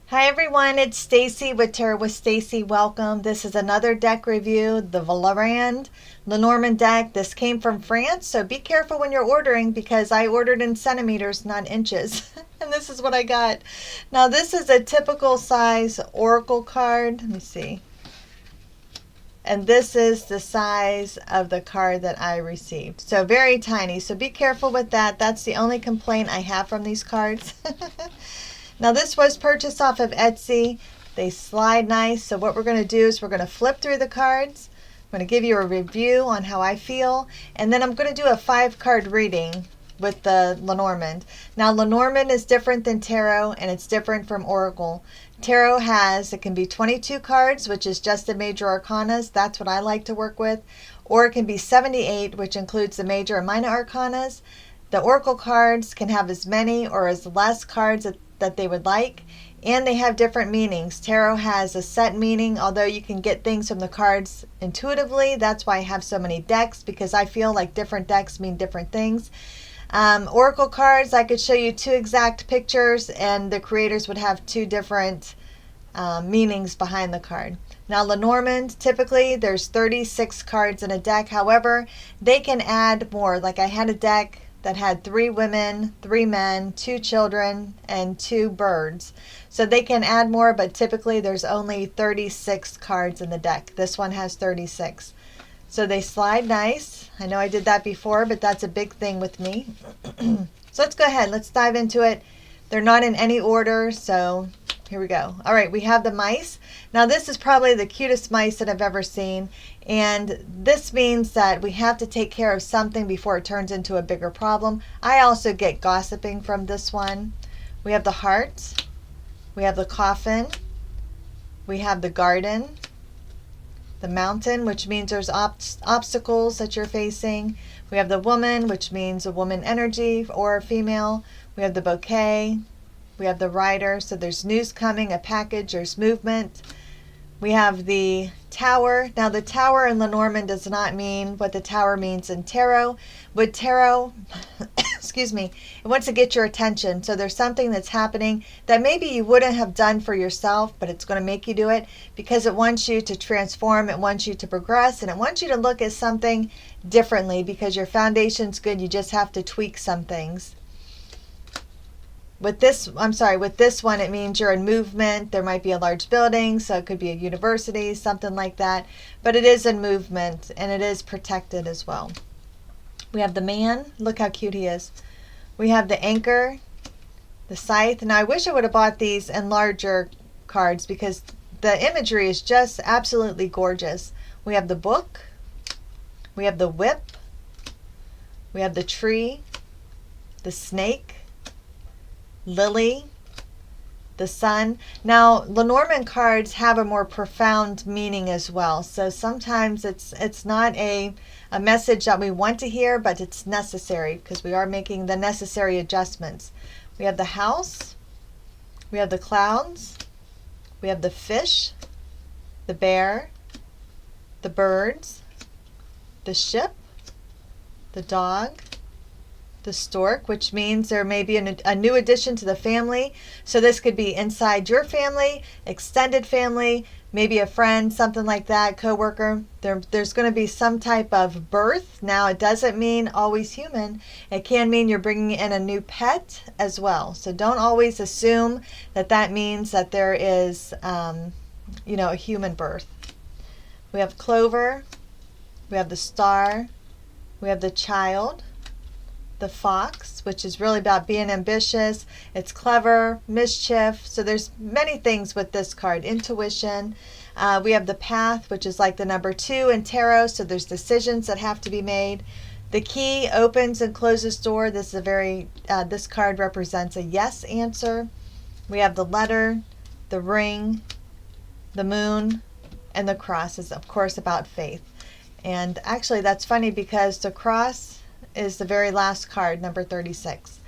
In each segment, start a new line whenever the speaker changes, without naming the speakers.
Hi everyone, it's Stacy with Tarot with Stacy. Welcome. This is another deck review, the Valrand Lenormand deck. This came from France, so be careful when you're ordering because I ordered in centimeters, not inches. And this is what I got. Now this is a typical size oracle card. Let me see. And this is the size of the card that I received. So very tiny. So be careful with that. That's the only complaint I have from these cards. Now this was purchased off of Etsy. They slide nice. So what we're going to do is we're going to flip through the cards. I'm going to give you a review on how I feel. And then I'm going to do a 5-card reading with the Lenormand. Now Lenormand is different than Tarot and it's different from Oracle. Tarot it can be 22 cards, which is just the major arcanas. That's what I like to work with. Or it can be 78, which includes the major and minor arcanas. The Oracle cards can have as many or as less cards that they would like, and they have different meanings. Tarot has a set meaning, although you can get things from the cards intuitively. That's why I have so many decks, because I feel like different decks mean different things. Oracle cards, I could show you 2 exact pictures and the creators would have 2 different meanings behind the card. Now Lenormand, typically there's 36 cards in a deck. However, they can add more. Like I had a deck that had 3 women, 3 men, 2 children, and 2 birds. So they can add more, but typically there's only 36 cards in the deck. This one has 36. So they slide nice. I know I did that before, but that's a big thing with me. So let's go ahead. Let's dive into it. They're not in any order, so here we go. All right, we have the mice. Now this is probably the cutest mice that I've ever seen. And this means that we have to take care of something before it turns into a bigger problem. I also get gossiping from this one. We have the heart. We have the coffin. We have the garden. The mountain, which means there's obstacles that you're facing. We have the woman, which means a woman energy or female. We have the bouquet. We have the rider, so there's news coming, a package, there's movement. We have the tower. Now the tower in Lenormand does not mean what the tower means in Tarot. With Tarot, excuse me, it wants to get your attention. So there's something that's happening that maybe you wouldn't have done for yourself, but it's going to make you do it because it wants you to transform, it wants you to progress, and it wants you to look at something differently because your foundation's good. You just have to tweak some things. With this one, it means you're in movement. There might be a large building, so it could be a university, something like that. But it is in movement, and it is protected as well. We have the man. Look how cute he is. We have the anchor, the scythe. Now, I wish I would have bought these in larger cards because the imagery is just absolutely gorgeous. We have the book. We have the whip. We have the tree, the snake, lily, the sun. Now Lenormand cards have a more profound meaning as well, so sometimes it's not a message that we want to hear, but it's necessary because we are making the necessary adjustments. We have the house, we have the clouds, we have the fish, the bear, the birds, the ship, the dog, the stork, which means there may be a new addition to the family. So this could be inside your family, extended family, maybe a friend, something like that, coworker. There's going to be some type of birth. Now, it doesn't mean always human. It can mean you're bringing in a new pet as well. So don't always assume that means that there is, a human birth. We have clover. We have the star. We have the child. The fox, which is really about being ambitious. It's clever, mischief. So there's many things with this card. Intuition. We have the path, which is like the number 2 in Tarot. So there's decisions that have to be made. The key opens and closes door. This is this card represents a yes answer. We have the letter, the ring, the moon, and the cross is of course about faith. And actually that's funny because the cross is the very last card, number 36.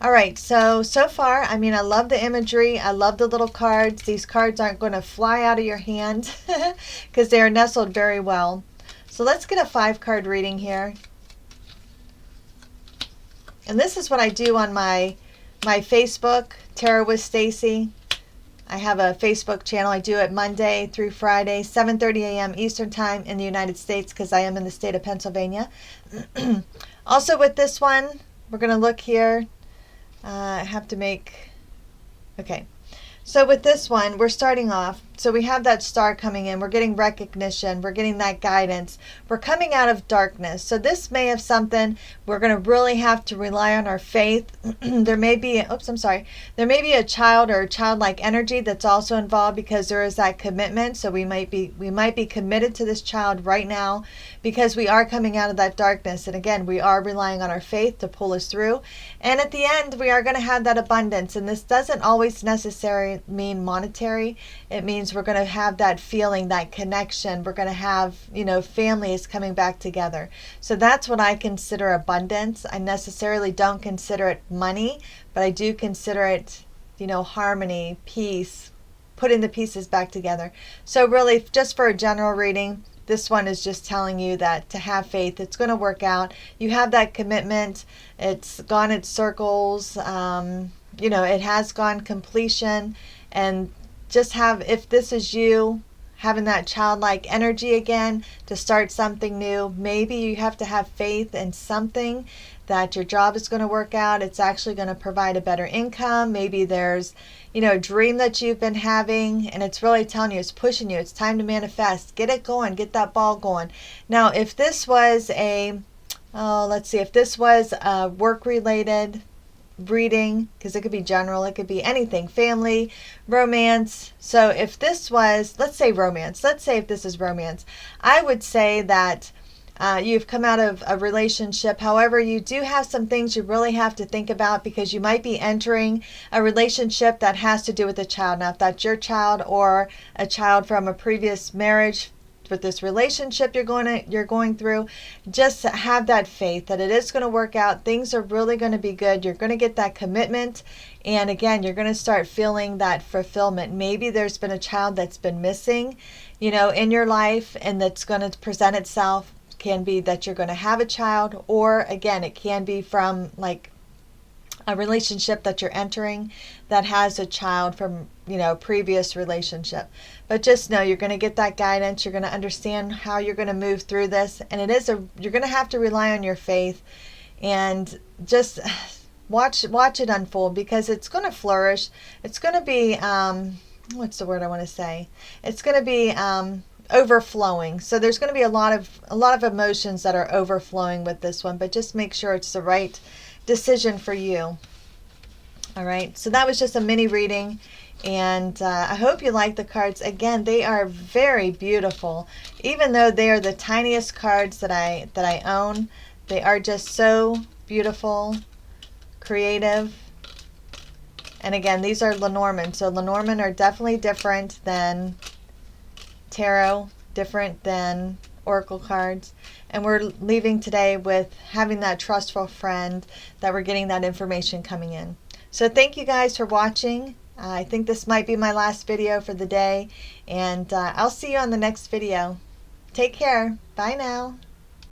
All right, so far, I love the imagery. I love the little cards. These cards aren't going to fly out of your hand because they are nestled very well. So let's get a 5-card reading here. And this is what I do on my Facebook, Tarot with Stacy. I have a Facebook channel. I do it Monday through Friday, 7:30 a.m. Eastern Time in the United States, because I am in the state of Pennsylvania. Also with this one, we're going to look here. I have to make... Okay. So with this one, we're starting off. So we have that star coming in. We're getting recognition. We're getting that guidance. We're coming out of darkness. So this may have something we're going to really have to rely on our faith. There may be, there may be a child or a childlike energy that's also involved, because there is that commitment. So we might be committed to this child right now, because we are coming out of that darkness. And again, we are relying on our faith to pull us through. And at the end, we are going to have that abundance. And this doesn't always necessarily mean monetary. It means we're going to have that feeling, that connection. We're going to have, families coming back together. So that's what I consider abundance. I necessarily don't consider it money, but I do consider it, harmony, peace, putting the pieces back together. So really, just for a general reading, this one is just telling you that to have faith, it's going to work out. You have that commitment. It's gone in circles. It has gone completion. And just if this is you, having that childlike energy again to start something new, maybe you have to have faith in something, that your job is going to work out. It's actually going to provide a better income. Maybe there's, a dream that you've been having, and it's really telling you, it's pushing you. It's time to manifest. Get it going. Get that ball going. Now, if this was if this was a work-related reading, because it could be general, it could be anything, family, romance. So if this was, let's say if this is romance, I would say that you've come out of a relationship. However, you do have some things you really have to think about, because you might be entering a relationship that has to do with a child. Now, if that's your child or a child from a previous marriage, with this relationship you're going through, just have that faith that it is going to work out. Things are really going to be good. You're going to get that commitment, and again, you're going to start feeling that fulfillment. Maybe there's been a child that's been missing, in your life, and that's going to present itself. Can be that you're going to have a child, or again, it can be from like a relationship that you're entering that has a child from, previous relationship. But just know you're going to get that guidance. You're going to understand how you're going to move through this. And you're going to have to rely on your faith, and just watch it unfold, because it's going to flourish. It's going to be, what's the word I want to say? It's going to be, overflowing. So there's going to be a lot of emotions that are overflowing with this one, but just make sure it's the right decision for you. All right, so that was just a mini reading, and I hope you like the cards. Again, they are very beautiful. Even though they are the tiniest cards that I own, they are just so beautiful, creative. And again, these are Lenormand. So Lenormand are definitely different than tarot, different than oracle cards. And we're leaving today with having that trustful friend, that we're getting that information coming in. So thank you guys for watching. I think this might be my last video for the day, and I'll see you on the next video. Take care. Bye now.